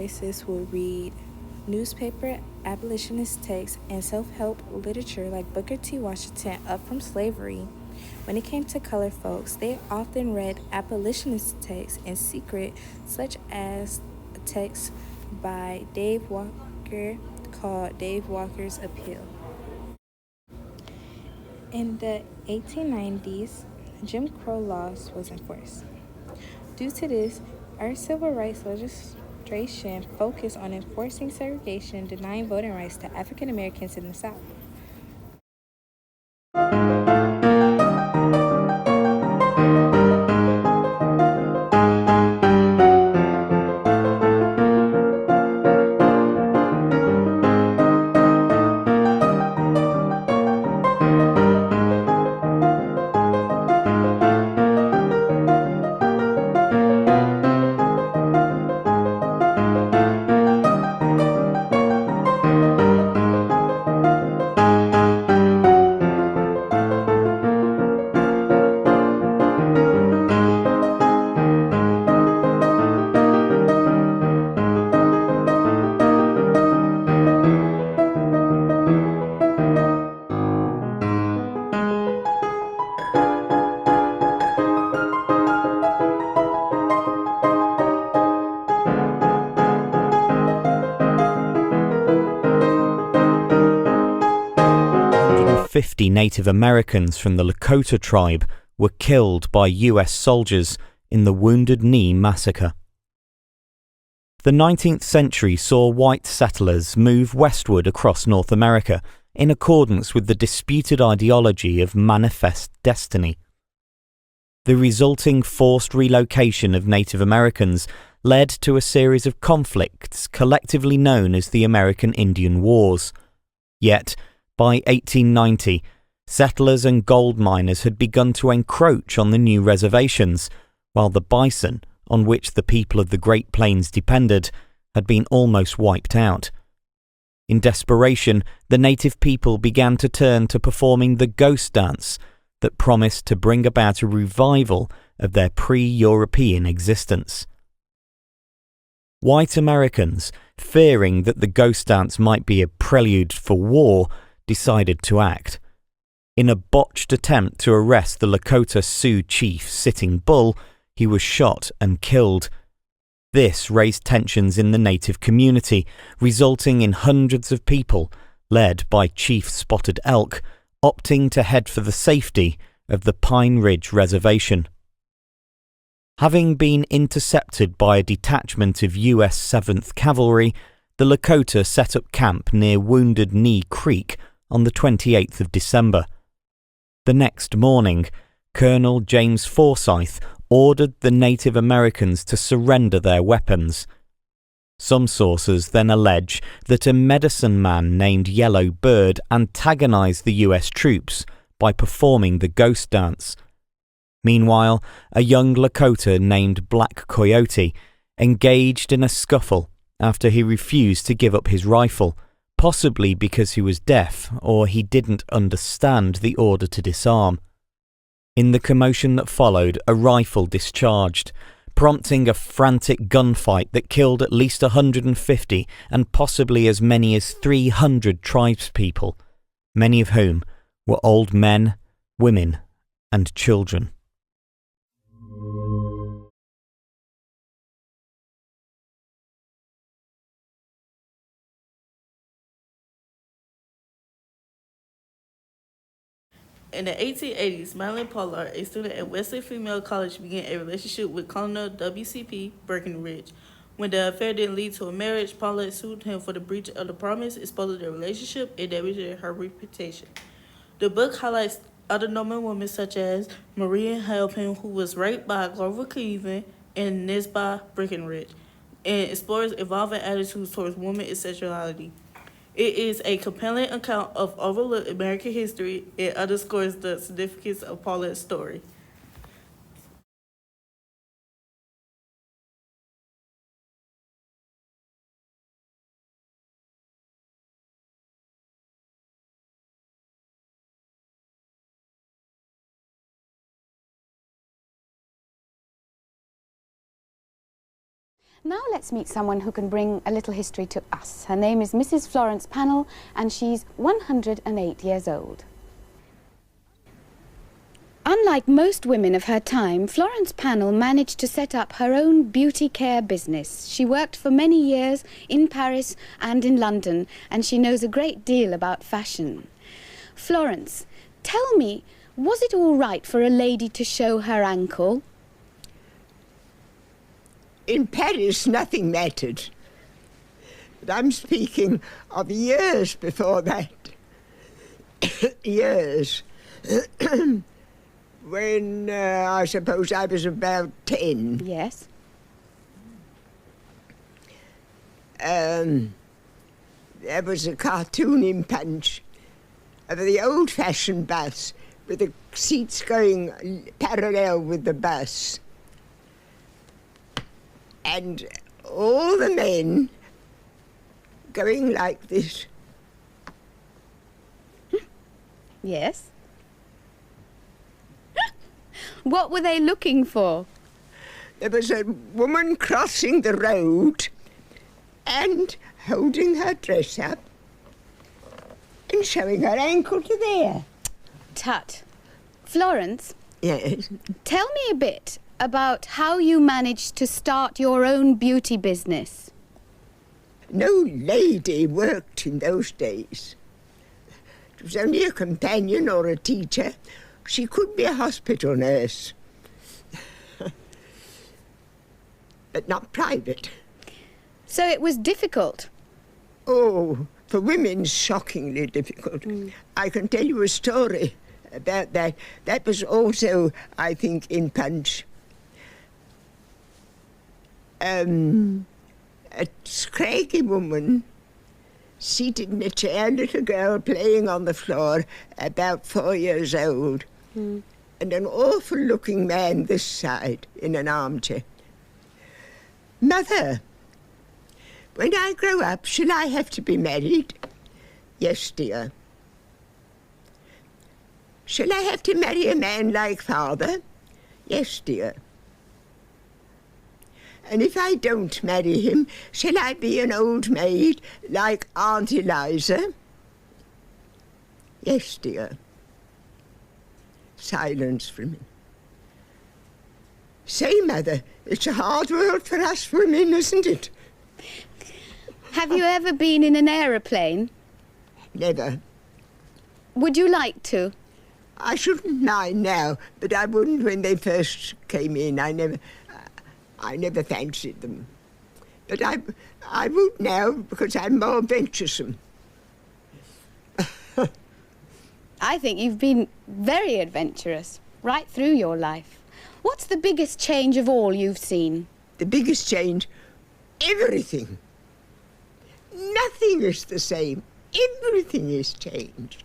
racists will read newspaper abolitionist texts and self-help literature like Booker T. Washington Up from Slavery. When it came to colored folks, they often read abolitionist texts in secret, such as a text by Dave Walker called Dave Walker's Appeal. In the 1890s, Jim Crow laws was enforced. Due to this, our civil rights legislation focused on enforcing segregation and denying voting rights to African Americans in the South. Fifty Native Americans from the Lakota tribe were killed by US soldiers in the Wounded Knee Massacre. The 19th century saw white settlers move westward across North America in accordance with the disputed ideology of manifest destiny. The resulting forced relocation of Native Americans led to a series of conflicts collectively known as the American Indian Wars. Yet, by 1890, settlers and gold miners had begun to encroach on the new reservations, while the bison, on which the people of the Great Plains depended, had been almost wiped out. In desperation, the native people began to turn to performing the ghost dance that promised to bring about a revival of their pre-European existence. White Americans, fearing that the ghost dance might be a prelude for war, decided to act. In a botched attempt to arrest the Lakota Sioux chief Sitting Bull, he was shot and killed. This raised tensions in the native community, resulting in hundreds of people, led by Chief Spotted Elk, opting to head for the safety of the Pine Ridge Reservation. Having been intercepted by a detachment of US 7th Cavalry, the Lakota set up camp near Wounded Knee Creek on the 28th of December. The next morning, Colonel James Forsyth ordered the Native Americans to surrender their weapons. Some sources then allege that a medicine man named Yellow Bird antagonized the US troops by performing the ghost dance. Meanwhile, a young Lakota named Black Coyote engaged in a scuffle after he refused to give up his rifle, possibly because he was deaf or he didn't understand the order to disarm. In the commotion that followed, a rifle discharged, prompting a frantic gunfight that killed at least 150 and possibly as many as 300 tribespeople, many of whom were old men, women, and children. In the 1880s, Madeline Pollard, a student at Wesley Female College, began a relationship with Colonel W.C.P. Breckinridge. When the affair didn't lead to a marriage, Pollard sued him for the breach of the promise, exposing the relationship, and damaging her reputation. The book highlights other Norman women such as Maria Halpin, who was raped by Grover Cleveland, and Nisbah Breckinridge, and explores evolving attitudes towards women and sexuality. It is a compelling account of overlooked American history and underscores the significance of Paulette's story. Now let's meet someone who can bring a little history to us. Her name is Mrs. Florence Pannell, and she's 108 years old. Unlike most women of her time, Florence Pannell managed to set up her own beauty care business. She worked for many years in Paris and in London, and she knows a great deal about fashion. Florence, tell me, was it all right for a lady to show her ankle? In Paris, nothing mattered. But I'm speaking of years before that. Years. When I suppose I was about 10. Yes. There was a cartoon in Punch of the old-fashioned bus with the seats going parallel with the bus. And all the men going like this. Yes. What were they looking for? There was a woman crossing the road and holding her dress up and showing her ankle to there. Tut. Florence, Yes. tell me a bit about how you managed to start your own beauty business. No lady worked in those days. It was only a companion or a teacher. She could be a hospital nurse. But not private. So it was difficult. Oh, for women, shockingly difficult. I can tell you a story about that. That was also, I think, in Punch. A scraggy woman seated in a chair, little girl playing on the floor, about 4 years old, and an awful-looking man this side in an armchair. Mother, when I grow up, shall I have to be married? Yes, dear. Shall I have to marry a man like father? Yes, dear. And if I don't marry him, shall I be an old maid like Aunt Eliza? Yes, dear. Silence for a minute. Say, Mother, it's a hard world for us women, isn't it? Have you ever been in an aeroplane? Never. Would you like to? I shouldn't mind now, but I wouldn't when they first came in. I never fancied them. But I would now because I'm more venturesome. I think you've been very adventurous right through your life. What's the biggest change of all you've seen? The biggest change, everything. Nothing is the same. Everything is changed.